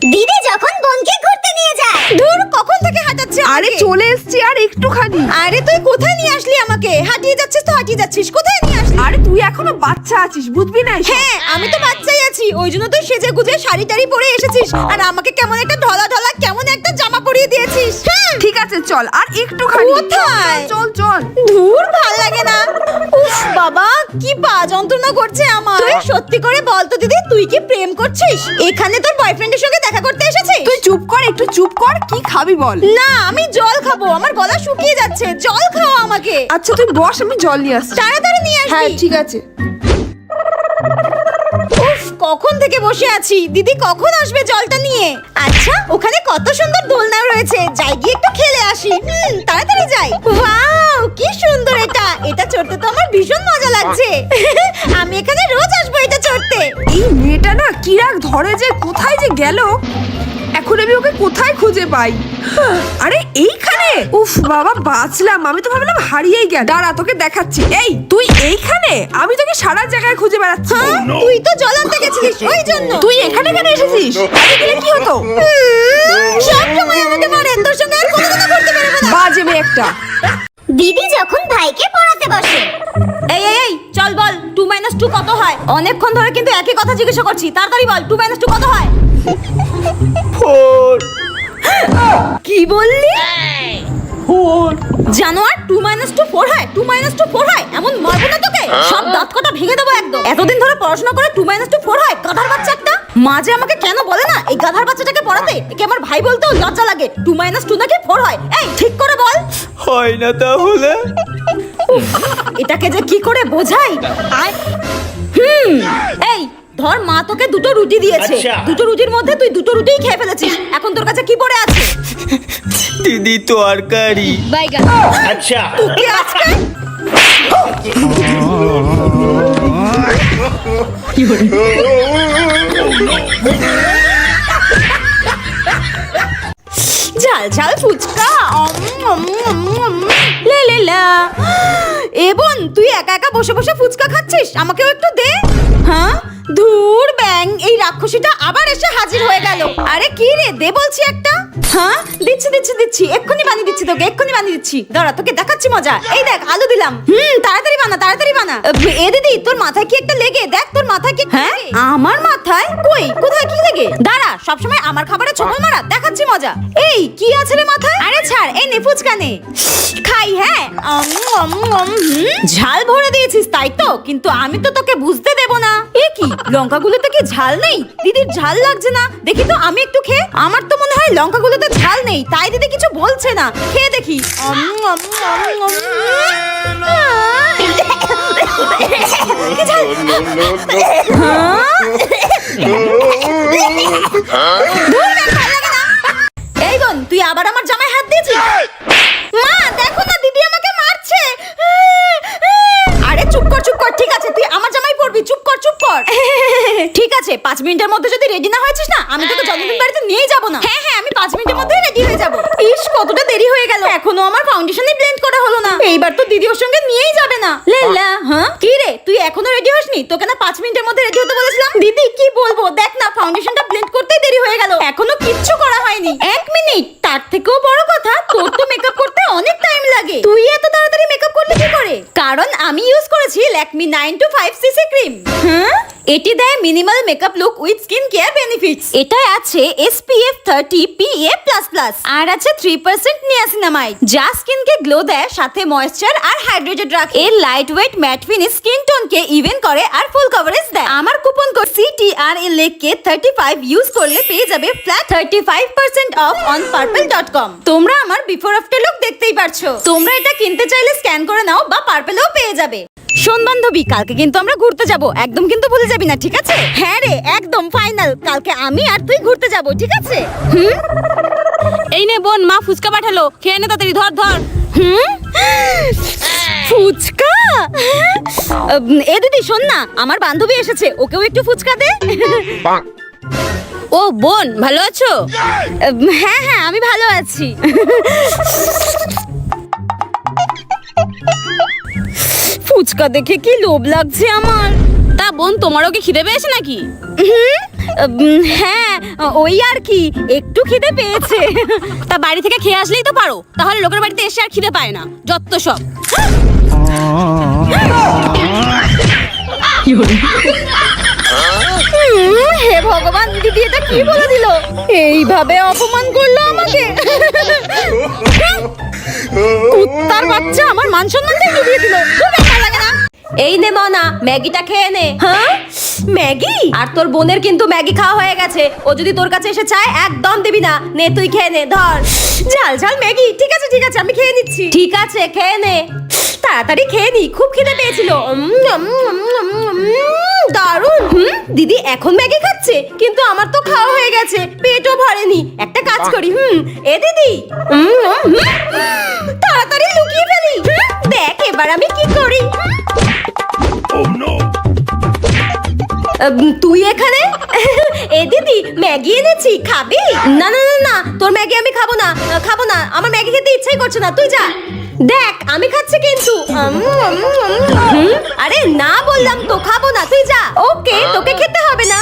দিদি যখন বোনকে ঘুরতে নিয়ে যায়। দূর, কখন থেকে হাঁটাচ্ছে? আরে চলে এসছি আর একটুখানি। আরে তুই কোথায় নিয়ে আসলি আমাকে? হাঁটিয়ে যাচ্ছিস তো হাঁটিয়ে যাচ্ছিস, কোথায় নিয়ে আসলি? আরে তুই এখনো বাচ্চা আছিস, বুঝবি না এসব? হ্যাঁ, আমি তো বাচ্চাই আছি, ওই জন্য তুই সেজে গুজে শাড়ি টাড়ি পরে এসেছিস আর আমাকে কেমন একটা ঢলা ঢলা কেমন একটা জামা পরিয়ে দিয়েছিস। ঠিক আছে চল আর একটুখানি। কোথায়? চল চল। দূর, ভাল লাগে না। উফ বাবা, কি পা যন্ত্রণা করছে আমার। তুই সত্যি করে বল তো দিদি, তুই কি প্রেম করছিস? এখানে তোর বয়ফ্রেন্ডের সঙ্গে দেখা করতে এসেছিস? তুই চুপ কর, একটু চুপ কর। কি খাবি বল? না, আমি জল খাবো, আমার গলা শুকিয়ে যাচ্ছে, জল খাও আমাকে। আচ্ছা তুই বস, আমি জল নিয়ে আসছি। তাড়াতাড়ি নিয়ে আসবি। হ্যাঁ ঠিক আছে। উফ, কখন থেকে বসে আছি, দিদি কখন আসবে জলটা নিয়ে? আচ্ছা, ওখানে কত সুন্দর দোলনা রয়েছে, যাই গিয়ে একটু খেলে আসি। তাড়াতাড়ি যাই। ওয়াও, কি সুন্দর এটা, এটা চড়তে তো আমার ভীষণ মজা লাগছে। আমি এখানে রোজ আসবো এটা চড়তে। এই মেয়েটা না কি রাগ ধরে যে, কোথায় যে গেল, এখন আমি ওকে কোথায় খুঁজে পাই? আরে এইখানে। উফ বাবা, বাঁচলাম। আমি তো ভাবলাম হারিয়েই গেল। দাঁড়া তোকে দেখাচ্ছি। এই তুই এইখানে? আমি তোকে সারা জায়গায় খুঁজে বেড়াচ্ছি। তুই তো জল আনতে গেছিলিস, ওই জন্য। তুই এখানে কেন এসেছিস? আরে গেলে কি হতো? সব সময় আমাকে মারেন, তোর সঙ্গে আর কোনোদিনও করতে পারবে না। বাজে মেয়ে একটা। দিদি যখন ভাইকে পড়াতে বসে। এই এই এই, চল বল 2 - 2 কত হয়? অনেকক্ষণ ধরে কিন্তু একই কথা জিজ্ঞাসা করছি, তাড়াতাড়ি বল 2 - 2 কত হয়? 4 কি বললি? 4 জানোয়ার, 2 - 2 4 হয়? 2 - 2 4 হয়? এমন মারবো না তোকে, সব দাঁত কটা ভেঙে দেবো একদম। এতদিন ধরে পড়াশোনা করে 2 - 2 4 হয়? গাধার বাচ্চা একটা। মাঝে আমাকে কেন বলে না এই গাধার বাচ্চাটাকে পড়াতে? একে আমার ভাই বলতেও লজ্জা লাগে। 2 - 2 নাকি 4 হয়? এই ঠিক করে বল। হয় না তাহলে? এটাকে যে কি করে বোঝাই। আয়। এই ধর, মা তোকে দুটো রুটি দিয়েছে, আচ্ছা। দুটো রুটির মধ্যে তুই দুটো রুটিই খেয়ে ফেলেছিস। এখন তোর কাছে কি পড়ে আছে? দিদি তরকারি। আচ্ছা কি আজকে? ঝাল ঝাল ফুচকা। লে লে লা। এ বোন, তুই একা একা বসে বসে ফুচকা খাচ্ছিস, আমাকেও একটু দে। হ্যাঁ, ধুর ব্যাং, এই রাক্ষসীটা আবার এসে হাজির হয়ে গেল। আরে কি রে, দে বলছি একটা। হ্যাঁ, দিচ্ছি দিচ্ছি দিচ্ছি, এক্ষুনি বানিয়ে দিচ্ছি তোকে, এক্ষুনি বানিয়ে দিচ্ছি। দাঁড়া, তোকে দেখাচ্ছি মজা। এই দেখ, আলু দিলাম। তাড়াতাড়ি বানা, তাড়াতাড়ি বানা। এ দিদি, তোর মাথায় কি একটা লেগে? দেখ তোর মাথায় কি। হ্যাঁ, আমার মাথায়? কই, কোথায় কি লেগে? দাঁড়া, সবসময় আমার খাবারে ছোবল মারা, দেখাচ্ছি মজা। এই কি আছে রে মাথায়? আরে ছাড়, এই নে ফুচকা নে, খাই। হ্যাঁ, ঝাল ভরে দিয়েছিস তাই তো, কিন্তু আমি তো তোকে বুঝতে দেব না। এ কি, লঙ্কাগুলোতে কি ঝাল নেই? দিদির ঝাল লাগছে না, দেখি তো আমি একটু খেয়ে। আমার তো মনে হয় লঙ্কাগুলোতে ঝাল নেই, তাই দিদি কিছু বলছে না। খেয়ে দেখি। কি ঝাল? এই বোন, তুই আবার আমার জামায় হাত দিয়েছিস? মা দেখো না, দিদি আমাকে মারছে। আরে চুপ কর চুপ কর, ঠিক আছে তুই আমার জামাই পরবি, চুপ কর চুপ কর। ঠিক আছে, 5 মিনিটের মধ্যে যদি রেডি না হয়েছিস না, আমি তোকে জন্মদিন বাড়িতে নিয়েই যাবো না। হ্যাঁ হ্যাঁ, আমি 5 মিনিটের মধ্যে রেডি হয়ে যাবো। ইস, কতটা দেরি হয়ে গেল, এখনো আমার ফাউন্ডেশনই ব্লেন্ড করা হলো না। এইবার তো দিদি ওর সঙ্গে নিয়েই যাবে না। লেলা, হ্যাঁ কি রে, তুই এখনো রেডি হসনি? তোকে না 5 মিনিটের মধ্যে রেডি হতে বলেছিলাম। দিদি কি বলবো, দেখ না ফাউন্ডেশনটা ব্লেন্ড করতেই দেরি হয়ে গেল, এখনো কিচ্ছু করা হয়নি। 1 মিনিট, তার থেকেও বড় কথা, তোর তো মেকআপ করতে অনেক টাইম লাগে। তুই এত তাড়াতাড়ি মেকআপ করলি কি করে? কারণ আমি ইউজ করেছি ল্যাকমি 925cc ক্রিম। হ্যাঁ, এটি দেয় minimal makeup look with skin care benefits. এটায় আছে SPF 30 PA++ আর আছে 3% নিয়াসিনামাইড, যা স্কিনকে গ্লো দেয়, সাথে ময়েশ্চার আর হাইড্রেটেড রাখে। এর light weight matte finish skin টোনকে ইভেন করে আর ফুল কভারেজ দেয়। আমার কুপন কোড CTRLK 35 ইউজ করলে পেয়ে যাবে ফ্ল্যাট 35% অফ অন purple.com। তোমরা আমার বিফোর আফটার লুক দেখতেই পারছো। তোমরা এটা কিনতে চাইলে স্ক্যান করে নাও বা পার্পেলেও পেয়ে যাবে। শোন বান্ধবী, কালকে কিন্তু আমরা ঘুরতে যাব, একদম কিন্তু ভুলে যাবি না, ঠিক আছে? হ্যাঁ রে, একদম ফাইনাল, কালকে আমি আর তুই ঘুরতে যাব, ঠিক আছে? এই নে বোন, মা ফুচকা পাঠালো, খেয়ে নে তাড়াতাড়ি, ধর ধর। ফুচকা? এ দিদি শোন না, আমার বান্ধবী এসেছে, ওকেও একটু ফুচকা দে। ও বোন, ভালো আছো? হ্যাঁ হ্যাঁ, আমি ভালো আছি। ফুচকা দেখে কি লোভ লাগছে আমার। তা বোন, তোমারও কি খিদে পেয়েছে নাকি? হ্যাঁ ওই আর কি একটু খিদে পেয়েছে। তা বাড়ি থেকে খেয়ে আসলেই তো পারো, তাহলে লোকের বাড়িতে এসে আর খিদে পায় না, যত সব। হে ভগবান, দিদি এটা কি বলে দিল? এইভাবে অপমান করলো আমাকে। কুত্তার বাচ্চা আমার মান সম্মানটা ডুবিয়ে দিল। খুব একটা লাগে না। এই নে মনা, ম্যাগিটা খেয়ে নে। হ্যাঁ ম্যাগি? আর তোর বোনের কিন্তু ম্যাগি খাওয়া হয়ে গেছে। ও যদি তোর কাছে এসে চায় একদম দিবি না। নে তুই খেয়ে নে, ধর। ঝাল ঝাল ম্যাগি। ঠিক আছে ঠিক আছে, আমি খেয়ে নিচ্ছি। ঠিক আছে খেয়ে নে, তাড়াতাড়ি খেয়ে নি, খুব খিদে পেয়েছিল। দারুণ। দিদি এখন ম্যাগি খাচ্ছে, কিন্তু আমার তো খাওয়া হয়ে গেছে, পেটও ভরেনি। একটা কাজ করি, এ দিদি, তাড়াতাড়ি লুকিয়ে ফেলি। দেখ এবার আমি কি করি। তুই এখানে? এ দিদি ম্যাগি এনেছি, খাবি? না না না না, তোর ম্যাগি আমি খাবো না, খাবো না। আমার ম্যাগি খেতে ইচ্ছাই করছে না, তুই যা। দেখ আমি খাচ্ছি কিন্তু। আরে না বললাম তো, খাবো না, তুই যা। ওকে, তোকে খেতে হবে না,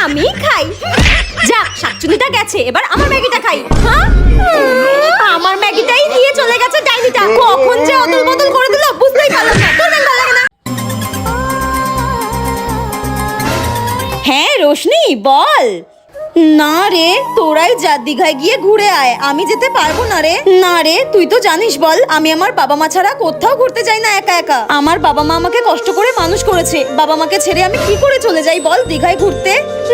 আমি খাই। যা, শাকচুনিটা গেছে, এবার আমার ম্যাগিটা খাই। হ্যাঁ, আমার ম্যাগিটাই নিয়ে চলে গেছে ডাইনিটা। কখন যে অদল বদল করে দিল বুঝতেই পারলাম না। তোর ভালো লাগে না? হ্যাঁ রোশনি বল। না রে, তোরাই যা, দীঘায় গিয়ে ঘুরে আয়, আমি যেতে পারবো না রে। না রে, তুই তো জানিস বল, আমি আমার বাবা মা ছাড়া কোথাও ঘুরতে যাই না একা একা। আমার বাবা মা আমাকে কষ্ট করে মানুষ করেছে, বাবা মাকে ছেড়ে আমি কি করে চলে যাই বল দীঘায় ঘুরতে?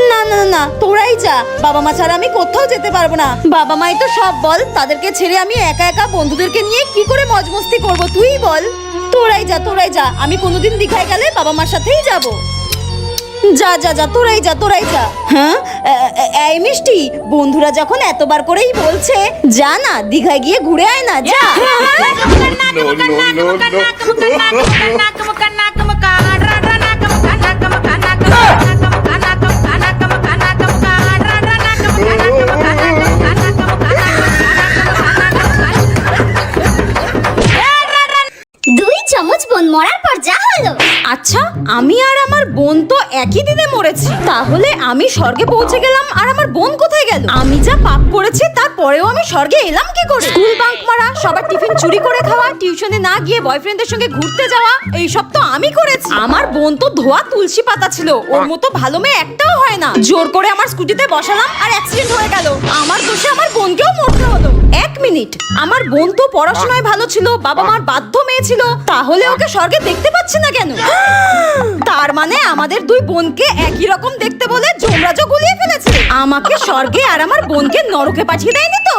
না না না, তোরাই যা, বাবা মা ছাড়া আমি কোথাও যেতে পারবো না। বাবা মাই তো সব বল, তাদেরকে ছেড়ে আমি একা একা বন্ধুদেরকে নিয়ে কি করে মজ মস্তি করবো তুই বল। তোরাই যা, তোরাই যা, আমি কোনোদিন দীঘায় গেলে বাবা মার সাথেই যাবো। যা যা যা, তোরাই যা, তোরাই যা। হ্যাঁ এই মিষ্টি, বন্ধুরা যখন এতবার করেই বলছে, যা না দীঘায় গিয়ে ঘুরে আয় না, যা। দুই চামচ বোন মরার পর যা হলো। আচ্ছা, আমি আর আমার বোন তো একই দিনে মরেছি, তাহলে আমি স্বর্গে পৌঁছে গেলাম আর আমার বোন কোথায় গেল? আমি যা পাপ করেছি তারপরেও আমি স্বর্গে এলাম কি করে? স্কুল বাঙ্ক মারা, সবার টিফিন চুরি করে খাওয়া, টিউশনে না গিয়ে বয়ফ্রেন্ডের সঙ্গে ঘুরতে যাওয়া, এই সব তো আমি করেছি। আমার বোন তো ধোয়া তুলসী পাতা ছিল, ওর মতো ভালো মেয়ে একটাও হয় না। জোর করে আমার স্কুটিতে বসালাম আর অ্যাক্সিডেন্ট হয়ে গেল। আমার দোষে আমার বোনকেও মরতে হলো। এক মিনিট, আমার বোন তো পড়াশোনায় ভালো ছিল, বাবা মার বাধ্য মেয়ে ছিল, তাহলে ওকে স্বর্গে দেখতে পাচ্ছি না কেন? তার মানে আমাদের দুই বোনকে একই রকম দেখতে বলে যমরাজও গুলিয়ে ফেলেছে। আমাকে স্বর্গে আর আমার বোনকে নরকে পাঠিয়ে দেয়নি তো?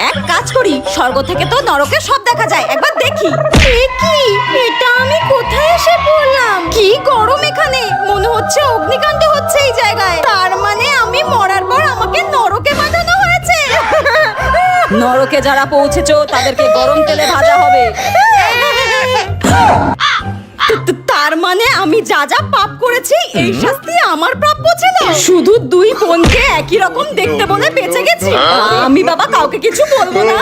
এক কাজ করি, স্বর্গ থেকে তো নরকে সব দেখা যায়, একবার দেখি। এ কি, এটা আমি কোথায় এসে পড়লাম? কি গরম এখানে, মনে হচ্ছে অগ্নিকাণ্ড হচ্ছে এই জায়গায়। তার মানে আমি মরার পর আমাকে নরকে পাঠানো হয়েছে। নরকে যারা পৌঁছেছো তাদেরকে গরম তেলে ভাজা হবে। তার মানে আমি যা যা পাপ করেছি এই শাস্তি আমার প্রাপ্য ছিল। শুধু দুই বোনকে একই রকম দেখতে বলে বেঁচে গেছি। আমি বাবা কাউকে কিছু বলবো না।